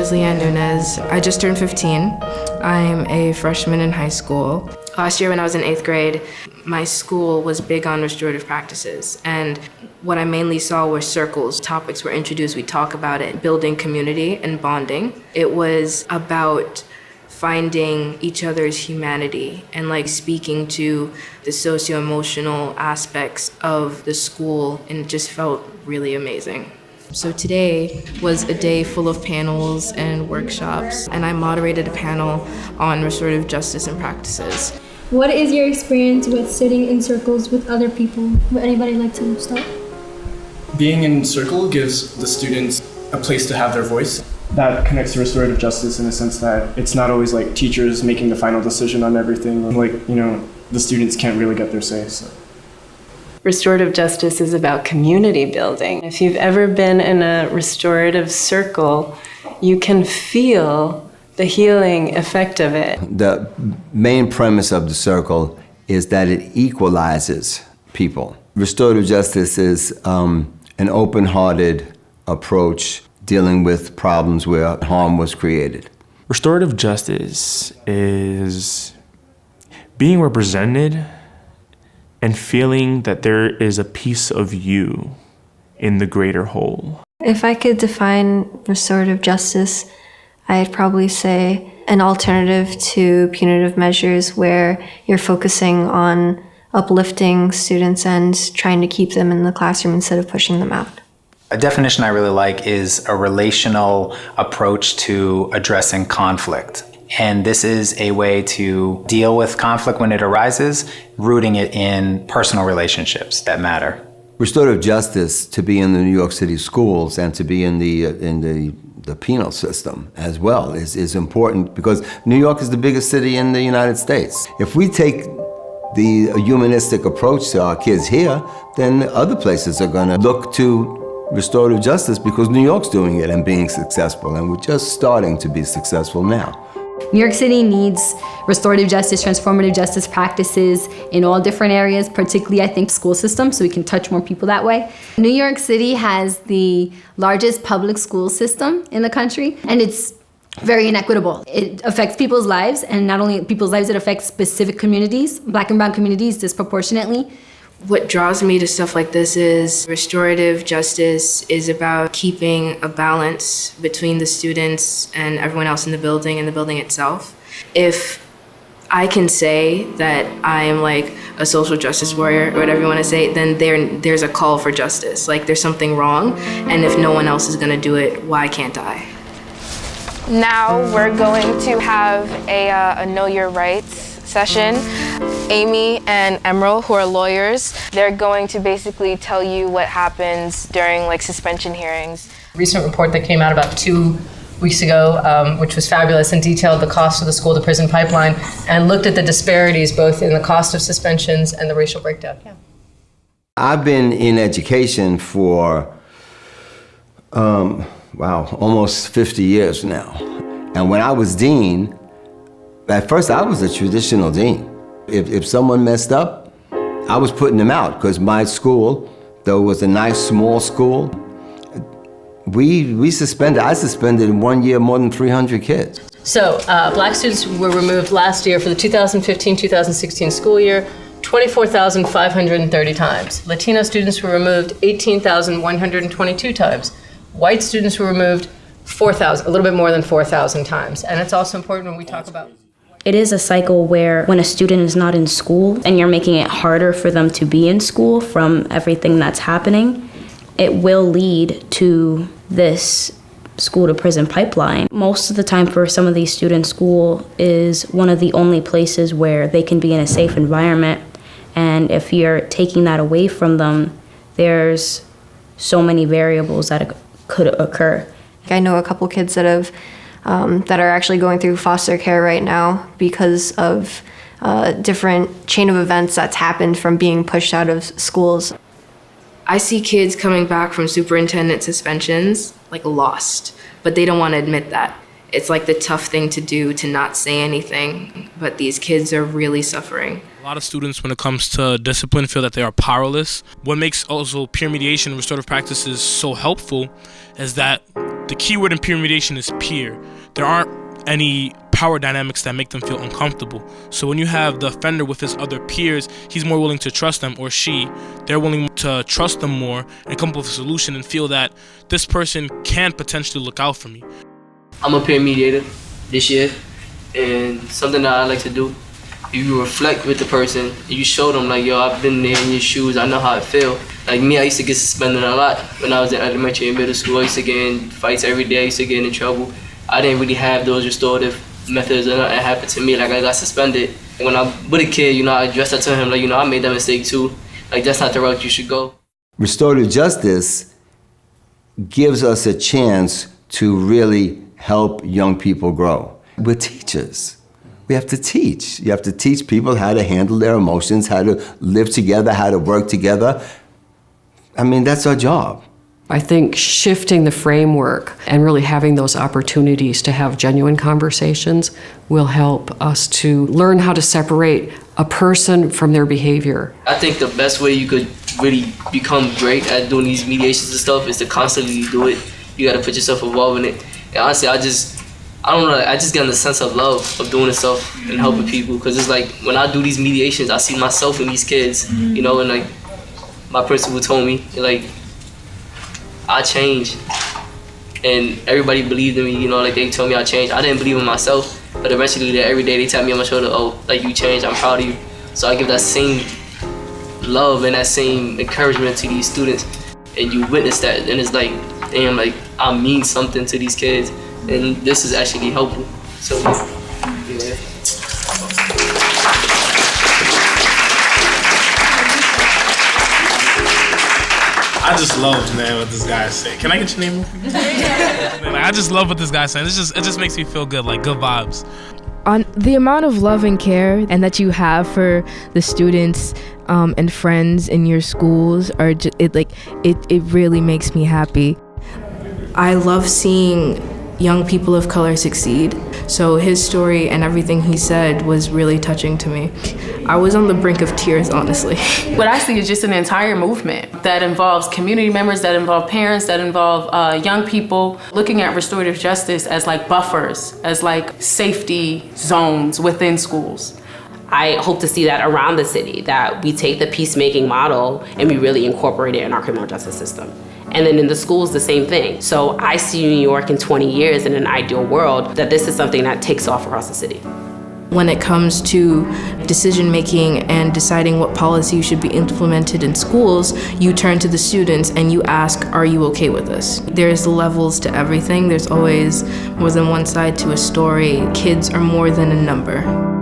is Leanne Nunez. I just turned 15. I'm a freshman in high school. Last year when I was in 8th grade, my school was big on restorative practices, and what I mainly saw were circles. Topics were introduced, we talk about it, building community and bonding. It was about finding each other's humanity and speaking to the socio-emotional aspects of the school, and it just felt really amazing. So today was a day full of panels and workshops, and I moderated a panel on restorative justice and practices. What is your experience with sitting in circles with other people? Would anybody like to start? Being in circle gives the students a place to have their voice. That connects to restorative justice in a sense that it's not always teachers making the final decision on everything. The students can't really get their say. So. Restorative justice is about community building. If you've ever been in a restorative circle, you can feel the healing effect of it. The main premise of the circle is that it equalizes people. Restorative justice is an open-hearted approach dealing with problems where harm was created. Restorative justice is being represented and feeling that there is a piece of you in the greater whole. If I could define restorative justice, I'd probably say an alternative to punitive measures where you're focusing on uplifting students and trying to keep them in the classroom instead of pushing them out. A definition I really like is a relational approach to addressing conflict. And this is a way to deal with conflict when it arises, rooting it in personal relationships that matter. Restorative justice, to be in the New York City schools and to be in the penal system as well, is important because New York is the biggest city in the United States. If we take the humanistic approach to our kids here, then other places are going to look to restorative justice because New York's doing it and being successful, and we're just starting to be successful now. New York City needs restorative justice, transformative justice practices in all different areas, particularly, I think, school system, so we can touch more people that way. New York City has the largest public school system in the country, and it's very inequitable. It affects people's lives, and not only people's lives, it affects specific communities, Black and brown communities disproportionately. What draws me to stuff like this is restorative justice is about keeping a balance between the students and everyone else in the building and the building itself. If I can say that I am a social justice warrior, or whatever you want to say, then there's a call for justice. There's something wrong, and if no one else is going to do it, why can't I? Now we're going to have a Know Your Rights session. Amy and Emerald, who are lawyers, they're going to basically tell you what happens during suspension hearings. A recent report that came out about 2 weeks ago, which was fabulous and detailed the cost of the school to prison pipeline and looked at the disparities both in the cost of suspensions and the racial breakdown. Yeah. I've been in education for, almost 50 years now. And when I was dean, at first I was a traditional dean. If someone messed up, I was putting them out because my school, though it was a nice small school, I suspended in 1 year more than 300 kids. So Black students were removed last year for the 2015-2016 school year 24,530 times. Latino students were removed 18,122 times. White students were removed 4,000, a little bit more than 4,000 times. And it's also important when we talk about... It is a cycle where when a student is not in school and you're making it harder for them to be in school from everything that's happening, it will lead to this school to prison pipeline. Most of the time for some of these students, school is one of the only places where they can be in a safe environment. And if you're taking that away from them, there's so many variables that could occur. I know a couple kids that are actually going through foster care right now because of different chain of events that's happened from being pushed out of schools. I see kids coming back from superintendent suspensions lost, but they don't want to admit that. It's the tough thing to do to not say anything, but these kids are really suffering. A lot of students, when it comes to discipline, feel that they are powerless. What makes also peer mediation and restorative practices so helpful is that The key word in peer mediation is peer. There aren't any power dynamics that make them feel uncomfortable. So when you have the offender with his other peers, he's more willing to trust them, or they're willing to trust them more and come up with a solution and feel that this person can potentially look out for me. I'm a peer mediator this year, and something that I like to do, you reflect with the person, and you show them like, yo, I've been there in your shoes, I know how it feel. Like me, I used to get suspended a lot when I was in elementary and middle school. I used to get in fights every day, I used to get in trouble. I didn't really have those restorative methods, and nothing happened to me. Like, I got suspended. When I'm with a kid, I addressed that to him, like, I made that mistake too. Like, that's not the route you should go. Restorative justice gives us a chance to really help young people grow. We're teachers. We have to teach. You have to teach people how to handle their emotions, how to live together, how to work together. I mean, that's our job. I think shifting the framework and really having those opportunities to have genuine conversations will help us to learn how to separate a person from their behavior. I think the best way you could really become great at doing these mediations and stuff is to constantly do it. You gotta put yourself involved in it. And honestly, I don't know, I just get in the sense of love of doing this stuff and helping people. Cause it's like, when I do these mediations, I see myself in these kids, and like, my principal told me, like, I changed, and everybody believed in me, like they told me I changed. I didn't believe in myself, but eventually every day they tap me on my shoulder, oh, like, you changed, I'm proud of you. So I give that same love and that same encouragement to these students, and you witness that, and it's like, damn, like, I mean something to these kids, and this is actually helpful. So yeah. I just love, man, what this guy is saying. Can I get your name? I just love what this guy's saying. It just makes me feel good, like good vibes. On the amount of love and care and that you have for the students and friends in your schools it really makes me happy. I love seeing young people of color succeed. So his story and everything he said was really touching to me. I was on the brink of tears, honestly. What I see is just an entire movement that involves community members, that involve parents, that involve young people, looking at restorative justice as like buffers, as like safety zones within schools. I hope to see that around the city, that we take the peacemaking model and we really incorporate it in our criminal justice system. And then in the schools, the same thing. So I see New York in 20 years in an ideal world that this is something that takes off across the city. When it comes to decision making and deciding what policy should be implemented in schools, you turn to the students and you ask, are you okay with this? There's levels to everything. There's always more than one side to a story. Kids are more than a number.